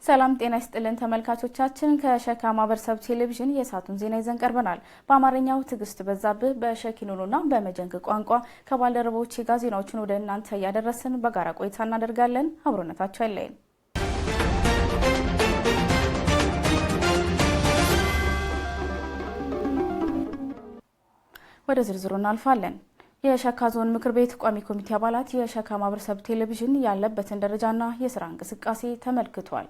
ሰላም ጤና ይስጥልን ተመልካቾቻችን ከሸካ ማህበረሰብ ቴሌቪዥን የሳቱን ዜና ይዘን ቀርበናል። በአማርኛው ትግስት በዛብህ በሸኪኑና በመጀንግ ቋንቋ ከባልደረቦች ጋዜናዎችን ወደ እናንተ ያደረስን በጋራ ቆይታ እናደርጋለን። አብሮነታችሁ አይለየን። ወደ ዝርዝሩ እናልፋለን። የሸካ ዞን ምክር ቤት ቋሚ ኮሚቴ አባላት የሸካ ማህበረሰብ ቴሌቪዥን ያለበትን ደረጃና የስራ እንቅስቃሴ ተመልክቷል።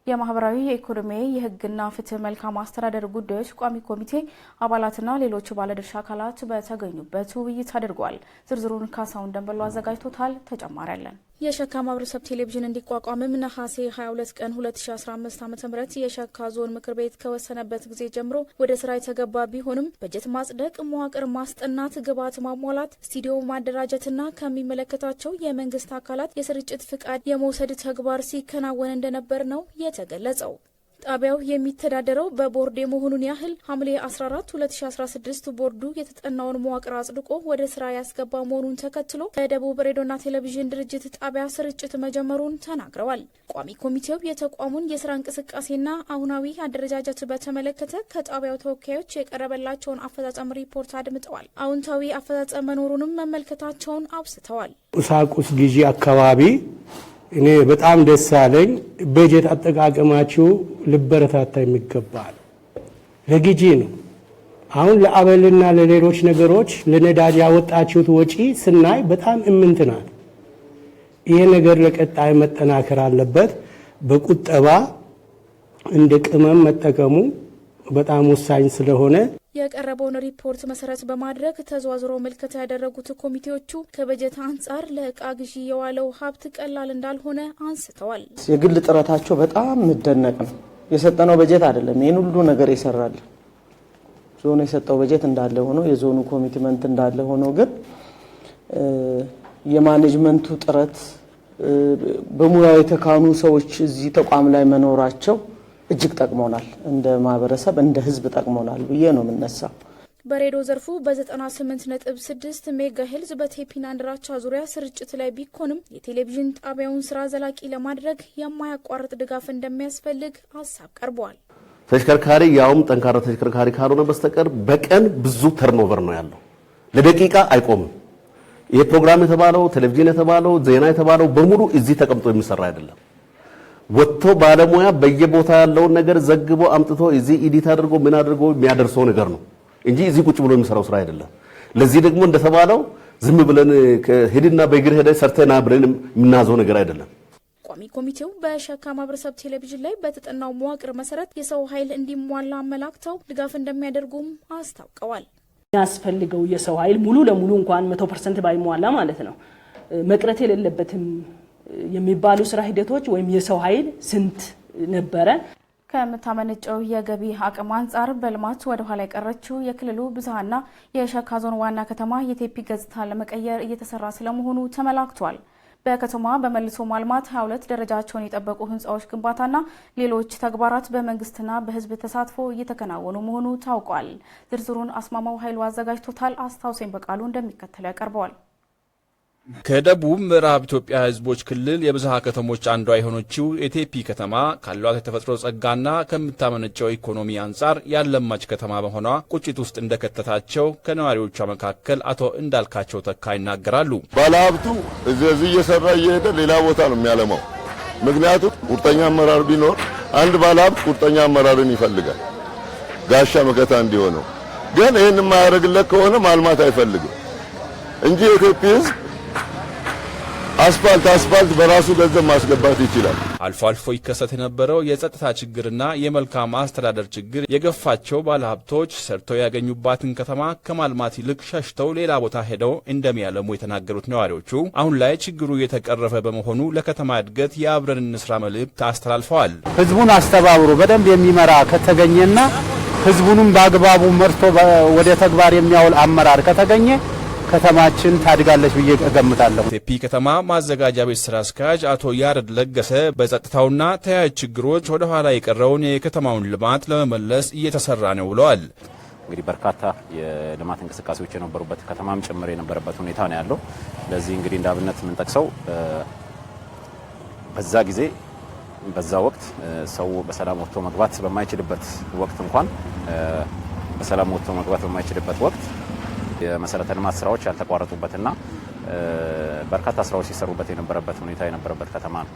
የማህበራዊ የኢኮኖሚ የህግና ፍትህ መልካም አስተዳደር ጉዳዮች ቋሚ ኮሚቴ አባላትና ሌሎች ባለድርሻ አካላት በተገኙበት ውይይት አድርጓል። ዝርዝሩን ካሳውን ደንበሎ አዘጋጅቶታል። ተጨማሪ አለን። የሸካ ማህበረሰብ ቴሌቪዥን እንዲቋቋምም ነሐሴ 22 ቀን 2015 ዓ.ም የሸካ ዞን ምክር ቤት ከወሰነበት ጊዜ ጀምሮ ወደ ስራ የተገባ ቢሆንም በጀት ማጽደቅ፣ መዋቅር ማስጠናት፣ ግብዓት ማሟላት፣ ስቱዲዮ ማደራጀትና ከሚመለከታቸው የመንግስት አካላት የስርጭት ፍቃድ የመውሰድ ተግባር ሲከናወን እንደነበር ነው የተገለጸው። ጣቢያው የሚተዳደረው በቦርድ የመሆኑን ያህል ሐምሌ 14 2016 ቦርዱ የተጠናውን መዋቅር አጽድቆ ወደ ስራ ያስገባ መሆኑን ተከትሎ ከደቡብ ሬዲዮና ቴሌቪዥን ድርጅት ጣቢያ ስርጭት መጀመሩን ተናግረዋል። ቋሚ ኮሚቴው የተቋሙን የስራ እንቅስቃሴና አሁናዊ አደረጃጀት በተመለከተ ከጣቢያው ተወካዮች የቀረበላቸውን አፈጻጸም ሪፖርት አድምጠዋል። አዎንታዊ አፈጻጸም መኖሩንም መመልከታቸውን አውስተዋል። ቁሳቁስ ግዢ አካባቢ እኔ በጣም ደስ ያለኝ በጀት አጠቃቀማችሁ ልበረታታ የሚገባል ለግዢ ነው። አሁን ለአበልና ለሌሎች ነገሮች ለነዳጅ ያወጣችሁት ወጪ ስናይ በጣም እምንትናል። ይሄ ነገር ለቀጣይ መጠናከር አለበት። በቁጠባ እንደ ቅመም መጠቀሙ በጣም ወሳኝ ስለሆነ የቀረበውን ሪፖርት መሰረት በማድረግ ተዘዋዝሮ መልከታ ያደረጉት ኮሚቴዎቹ ከበጀት አንጻር ለእቃ ግዢ የዋለው ሀብት ቀላል እንዳልሆነ አንስተዋል። የግል ጥረታቸው በጣም መደነቅ ነው። የሰጠነው በጀት አይደለም ይሄን ሁሉ ነገር ይሰራል። ዞኑ የሰጠው በጀት እንዳለ ሆኖ የዞኑ ኮሚትመንት እንዳለ ሆኖ ግን የማኔጅመንቱ ጥረት በሙያው የተካኑ ሰዎች እዚህ ተቋም ላይ መኖራቸው እጅግ ጠቅሞናል። እንደ ማህበረሰብ እንደ ህዝብ ጠቅሞናል ብዬ ነው የምነሳው። በሬዲዮ ዘርፉ በ98.6 ሜጋሄልዝ በቴፒና አንድራቻ ዙሪያ ስርጭት ላይ ቢኮንም የቴሌቪዥን ጣቢያውን ስራ ዘላቂ ለማድረግ የማያቋርጥ ድጋፍ እንደሚያስፈልግ ሀሳብ ቀርቧል። ተሽከርካሪ ያውም ጠንካራ ተሽከርካሪ ካልሆነ በስተቀር በቀን ብዙ ተርኖቨር ነው ያለው። ለደቂቃ አይቆምም። ይሄ ፕሮግራም የተባለው ቴሌቪዥን የተባለው ዜና የተባለው በሙሉ እዚህ ተቀምጦ የሚሰራ አይደለም። ወጥቶ ባለሙያ በየቦታ ያለውን ነገር ዘግቦ አምጥቶ እዚህ ኤዲት አድርጎ ምን አድርጎ የሚያደርሰው ነገር ነው እንጂ እዚህ ቁጭ ብሎ የሚሰራው ስራ አይደለም። ለዚህ ደግሞ እንደተባለው ዝም ብለን ሄድና በእግር ሄደ ሰርተና ብለን የምናዘው ነገር አይደለም። ቋሚ ኮሚቴው በሸካ ማህበረሰብ ቴሌቪዥን ላይ በተጠናው መዋቅር መሰረት የሰው ኃይል እንዲሟላ አመላክተው ድጋፍ እንደሚያደርጉም አስታውቀዋል። ያስፈልገው የሰው ኃይል ሙሉ ለሙሉ እንኳን 100% ባይሟላ ማለት ነው መቅረት የሌለበትም የሚባሉ ስራ ሂደቶች ወይም የሰው ኃይል ስንት ነበረ? ከምታመነጨው የገቢ አቅም አንጻር በልማት ወደ ኋላ የቀረችው የክልሉ ብዝሃና የሸካ ዞን ዋና ከተማ የቴፒ ገጽታ ለመቀየር እየተሰራ ስለመሆኑ ተመላክቷል። በከተማዋ በመልሶ ማልማት 22 ደረጃቸውን የጠበቁ ህንጻዎች ግንባታና ሌሎች ተግባራት በመንግስትና በህዝብ ተሳትፎ እየተከናወኑ መሆኑ ታውቋል። ዝርዝሩን አስማማው ኃይሉ አዘጋጅቶታል። አስታውሰኝ በቃሉ እንደሚከተለው ያቀርበዋል። ከደቡብ ምዕራብ ኢትዮጵያ ህዝቦች ክልል የብዝሃ ከተሞች አንዷ የሆነችው የቴፒ ከተማ ካሏት የተፈጥሮ ጸጋና ከምታመነጨው ኢኮኖሚ አንጻር ያለማች ከተማ በመሆኗ ቁጭት ውስጥ እንደከተታቸው ከነዋሪዎቿ መካከል አቶ እንዳልካቸው ተካ ይናገራሉ። ባለሀብቱ እዚህ እየሰራ እየሄደ ሌላ ቦታ ነው የሚያለማው። ምክንያቱም ቁርጠኛ አመራር ቢኖር አንድ ባለሀብት ቁርጠኛ አመራርን ይፈልጋል ጋሻ መከታ እንዲሆነው። ግን ይህን የማያደርግለት ከሆነ ማልማት አይፈልግም እንጂ የቴፒ ህዝብ አስፋልት በራሱ ገንዘብ ማስገባት ይችላል። አልፎ አልፎ ይከሰት የነበረው የጸጥታ ችግርና የመልካም አስተዳደር ችግር የገፋቸው ባለሀብቶች ሰርተው ያገኙባትን ከተማ ከማልማት ይልቅ ሸሽተው ሌላ ቦታ ሄደው እንደሚያለሙ የተናገሩት ነዋሪዎቹ አሁን ላይ ችግሩ የተቀረፈ በመሆኑ ለከተማ እድገት የአብረን እንስራ መልእክት አስተላልፈዋል። ህዝቡን አስተባብሮ በደንብ የሚመራ ከተገኘና ህዝቡንም በአግባቡ መርቶ ወደ ተግባር የሚያውል አመራር ከተገኘ ከተማችን ታድጋለች ብዬ እገምታለሁ። ቴፒ ከተማ ማዘጋጃ ቤት ስራ አስኪያጅ አቶ ያረድ ለገሰ በጸጥታውና ተያያዥ ችግሮች ወደ ኋላ የቀረውን የከተማውን ልማት ለመመለስ እየተሰራ ነው ብለዋል። እንግዲህ በርካታ የልማት እንቅስቃሴዎች የነበሩበት ከተማም ጭምር የነበረበት ሁኔታ ነው ያለው። ለዚህ እንግዲህ እንደ አብነት የምንጠቅሰው በዛ ጊዜ በዛ ወቅት ሰው በሰላም ወጥቶ መግባት በማይችልበት ወቅት እንኳን በሰላም ወጥቶ መግባት በማይችልበት ወቅት የመሰረተ ልማት ስራዎች ያልተቋረጡበትና በርካታ ስራዎች ሲሰሩበት የነበረበት ሁኔታ የነበረበት ከተማ ነው።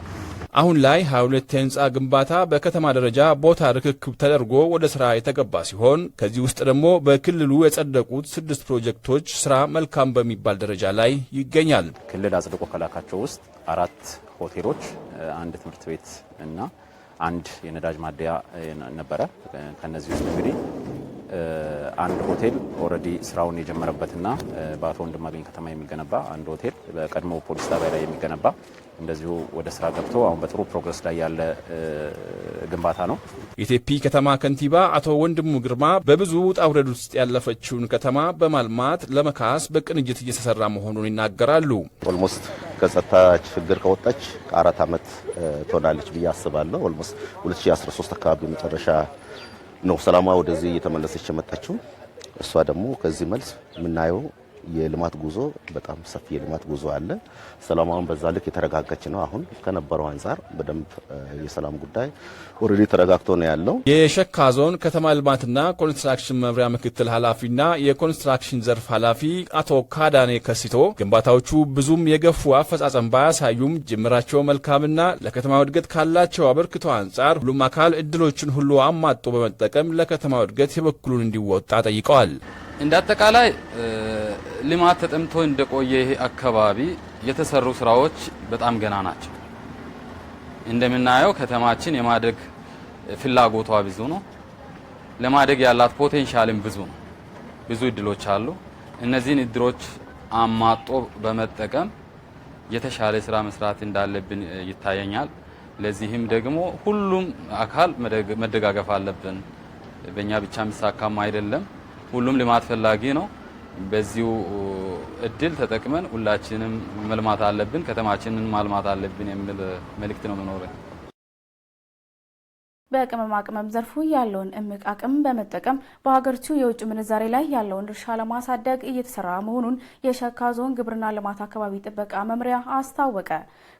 አሁን ላይ 22 የህንፃ ግንባታ በከተማ ደረጃ ቦታ ርክክብ ተደርጎ ወደ ስራ የተገባ ሲሆን ከዚህ ውስጥ ደግሞ በክልሉ የጸደቁት 6 ፕሮጀክቶች ስራ መልካም በሚባል ደረጃ ላይ ይገኛል። ክልል አጽድቆ ከላካቸው ውስጥ 4 ሆቴሎች፣ 1 ትምህርት ቤት እና 1 የነዳጅ ማደያ ነበረ። ከነዚህ ውስጥ እንግዲህ አንድ ሆቴል ኦልሬዲ ስራውን የጀመረበትና በአቶ ወንድማገኝ ከተማ የሚገነባ አንድ ሆቴል በቀድሞ ፖሊስ ጣቢያ ላይ የሚገነባ እንደዚሁ ወደ ስራ ገብቶ አሁን በጥሩ ፕሮግረስ ላይ ያለ ግንባታ ነው። የቴፒ ከተማ ከንቲባ አቶ ወንድሙ ግርማ በብዙ ውጣ ውረድ ውስጥ ያለፈችውን ከተማ በማልማት ለመካስ በቅንጅት እየተሰራ መሆኑን ይናገራሉ። ኦልሞስት ከጸጥታ ችግር ከወጣች 4 ዓመት ትሆናለች ብዬ አስባለሁ። ኦልሞስት 2013 አካባቢ መጨረሻ ነው ሰላማ ወደዚህ እየተመለሰች የመጣችው። እሷ ደግሞ ከዚህ መልስ የምናየው የልማት ጉዞ በጣም ሰፊ የልማት ጉዞ አለ። ሰላማውን በዛ ልክ የተረጋጋች ነው። አሁን ከነበረው አንፃር በደንብ የሰላም ጉዳይ ኦሬዲ ተረጋግቶ ነው ያለው። የሸካ ዞን ከተማ ልማትና ኮንስትራክሽን መምሪያ ምክትል ኃላፊና የኮንስትራክሽን ዘርፍ ኃላፊ አቶ ካዳኔ ከሲቶ ግንባታዎቹ ብዙም የገፉ አፈጻጸም ባያሳዩም ጅምራቸው መልካምና ለከተማው እድገት ካላቸው አበርክቶ አንጻር ሁሉም አካል እድሎችን ሁሉ አማጦ በመጠቀም ለከተማው እድገት የበኩሉን እንዲወጣ ጠይቀዋል። እንደ አጠቃላይ ልማት ተጠምቶ እንደቆየ ይሄ አካባቢ የተሰሩ ስራዎች በጣም ገና ናቸው። እንደምናየው ከተማችን የማደግ ፍላጎቷ ብዙ ነው። ለማደግ ያላት ፖቴንሻልም ብዙ ነው። ብዙ እድሎች አሉ። እነዚህን እድሎች አማጦ በመጠቀም የተሻለ ስራ መስራት እንዳለብን ይታየኛል። ለዚህም ደግሞ ሁሉም አካል መደጋገፍ አለብን። በእኛ ብቻ የሚሳካም አይደለም። ሁሉም ልማት ፈላጊ ነው። በዚሁ እድል ተጠቅመን ሁላችንም መልማት አለብን፣ ከተማችንን ማልማት አለብን የሚል መልእክት ነው መኖር። በቅመማ ቅመም ዘርፉ ያለውን እምቅ አቅም በመጠቀም በሀገሪቱ የውጭ ምንዛሬ ላይ ያለውን ድርሻ ለማሳደግ እየተሰራ መሆኑን የሸካ ዞን ግብርና ልማት አካባቢ ጥበቃ መምሪያ አስታወቀ።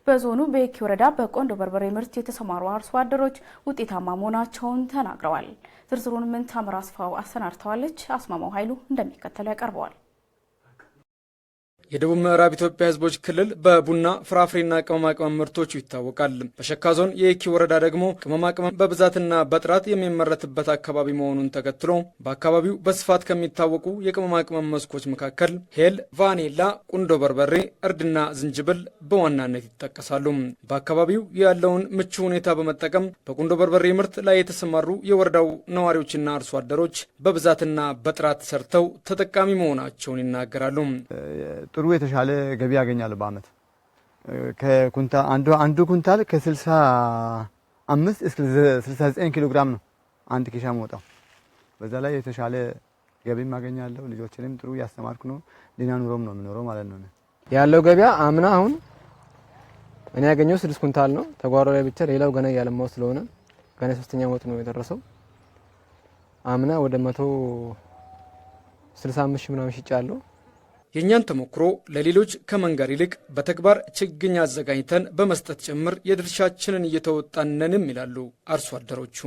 በዞኑ በየኪ ወረዳ በቆንዶ በርበሬ ምርት የተሰማሩ አርሶ አደሮች ውጤታማ መሆናቸውን ተናግረዋል። ዝርዝሩን ምንታምር አስፋው አሰናድተዋለች። አስማማው ኃይሉ እንደሚከተለው ያቀርበዋል። የደቡብ ምዕራብ ኢትዮጵያ ሕዝቦች ክልል በቡና ፍራፍሬና ቅመማ ቅመም ምርቶቹ ይታወቃል። በሸካ ዞን የየኪ ወረዳ ደግሞ ቅመማ ቅመም በብዛትና በጥራት የሚመረትበት አካባቢ መሆኑን ተከትሎ በአካባቢው በስፋት ከሚታወቁ የቅመማ ቅመም መስኮች መካከል ሄል፣ ቫኔላ፣ ቁንዶ በርበሬ፣ እርድና ዝንጅብል በዋናነት ይጠቀሳሉ። በአካባቢው ያለውን ምቹ ሁኔታ በመጠቀም በቁንዶ በርበሬ ምርት ላይ የተሰማሩ የወረዳው ነዋሪዎችና አርሶ አደሮች በብዛትና በጥራት ሰርተው ተጠቃሚ መሆናቸውን ይናገራሉ። ጥሩ የተሻለ ገቢ ያገኛል። በአመት ከኩንታል አንዱ ኩንታል ከ65 እስከ 69 ኪሎ ግራም ነው አንድ ኪሻ መውጣው። በዛ ላይ የተሻለ ገቢ ማገኛለሁ። ልጆችንም ጥሩ ያስተማርኩ ነው። ዲና ኑሮም ነው የምኖረው ማለት ነው። ያለው ገበያ አምና አሁን እኔ ያገኘው 6 ኩንታል ነው ተጓሮ ላይ ብቻ። ሌላው ገና ያለማው ስለሆነ ገና 3ኛ ወጥ ነው የደረሰው። አምና ወደ 165 ሺህ ምናምን ሽጫለሁ። የእኛን ተሞክሮ ለሌሎች ከመንገር ይልቅ በተግባር ችግኝ አዘጋጅተን በመስጠት ጭምር የድርሻችንን እየተወጣነንም ይላሉ አርሶ አደሮቹ።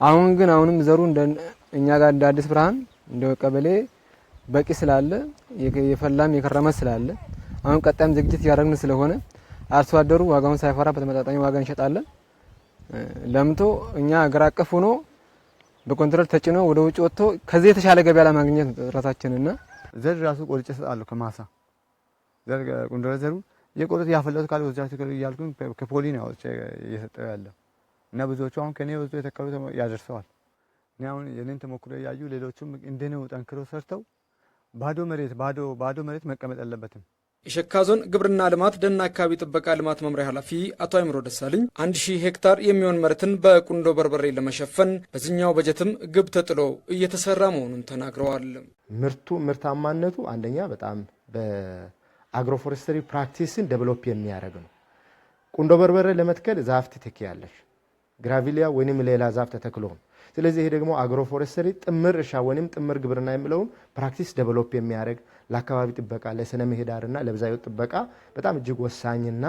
አሁንም ዘሩ እኛ ጋር እንደ አዲስ ብርሃን እንደ ቀበሌ በቂ ስላለ የፈላም የከረመ ስላለ አሁን ቀጣይም ዝግጅት ያደረግን ስለሆነ አርሶ አደሩ ዋጋውን ሳይፈራ በተመጣጣኝ ዋጋ እንሸጣለን። ለምቶ እኛ አገር አቀፍ ሆኖ በኮንትሮል ተጭኖ ወደ ውጭ ወጥቶ ከዚህ የተሻለ ገበያ ለማግኘት ጥረታችንና ዘር ራሱ ቆርጬ እሰጣለሁ ከማሳ ዘር ቁንዶ ዘሩ የቆረጥ ያፈለቱ ካለ ወዛችሁ ያልኩን ከፖሊ ነው እየሰጠው ያለው እና ብዙዎቹ አሁን ከኔ ወዝቶ የተከሉ ያደርሰዋል። እና አሁን የኔን ተሞክሮ ያዩ ሌሎችም እንደኔው ጠንክሮ ሰርተው ባዶ መሬት መቀመጥ የለበትም። የሸካ ዞን ግብርና ልማት ደን አካባቢ ጥበቃ ልማት መምሪያ ኃላፊ አቶ አይምሮ ደሳለኝ 1000 ሄክታር የሚሆን መሬትን በቁንዶ በርበሬ ለመሸፈን በዚህኛው በጀትም ግብ ተጥሎ እየተሰራ መሆኑን ተናግረዋል። ምርታማነቱ አንደኛ በጣም በአግሮፎሬስትሪ ፕራክቲስን ዴቨሎፕ የሚያደርግ ነው። ቁንዶ በርበሬ ለመትከል ዛፍ ትተኪያለሽ፣ ግራቪሊያ ወይንም ሌላ ዛፍ ተተክሎ ነው። ስለዚህ ይሄ ደግሞ አግሮፎሬስትሪ ጥምር እርሻ ወይንም ጥምር ግብርና የሚለውን ፕራክቲስ ዴቨሎፕ የሚያደርግ ለአካባቢ ጥበቃ፣ ለስነ ምህዳርና ለብዝሃ ሕይወት ጥበቃ በጣም እጅግ ወሳኝና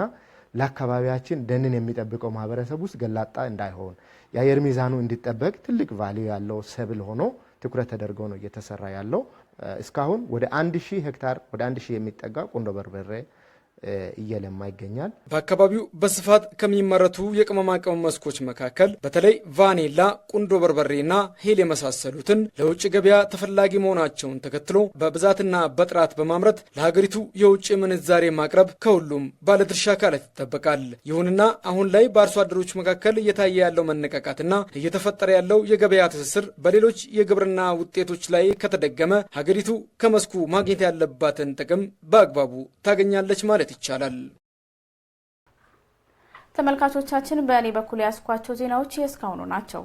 ለአካባቢያችን ደንን የሚጠብቀው ማህበረሰብ ውስጥ ገላጣ እንዳይሆን የአየር ሚዛኑ እንዲጠበቅ ትልቅ ቫልዩ ያለው ሰብል ሆኖ ትኩረት ተደርጎ ነው እየተሰራ ያለው። እስካሁን ወደ 1000 ሄክታር ወደ 1000 የሚጠጋ ቁንዶ በርበሬ እየለማ ይገኛል። በአካባቢው በስፋት ከሚመረቱ የቅመማ ቅመም መስኮች መካከል በተለይ ቫኒላ፣ ቁንዶ በርበሬና ሄል የመሳሰሉትን ለውጭ ገበያ ተፈላጊ መሆናቸውን ተከትሎ በብዛትና በጥራት በማምረት ለሀገሪቱ የውጭ ምንዛሬ ማቅረብ ከሁሉም ባለድርሻ አካላት ይጠበቃል። ይሁንና አሁን ላይ በአርሶ አደሮች መካከል እየታየ ያለው መነቃቃትና እየተፈጠረ ያለው የገበያ ትስስር በሌሎች የግብርና ውጤቶች ላይ ከተደገመ ሀገሪቱ ከመስኩ ማግኘት ያለባትን ጥቅም በአግባቡ ታገኛለች ማለት ይቻላል። ተመልካቾቻችን በእኔ በኩል ያስኳቸው ዜናዎች እስካሁኑ ናቸው።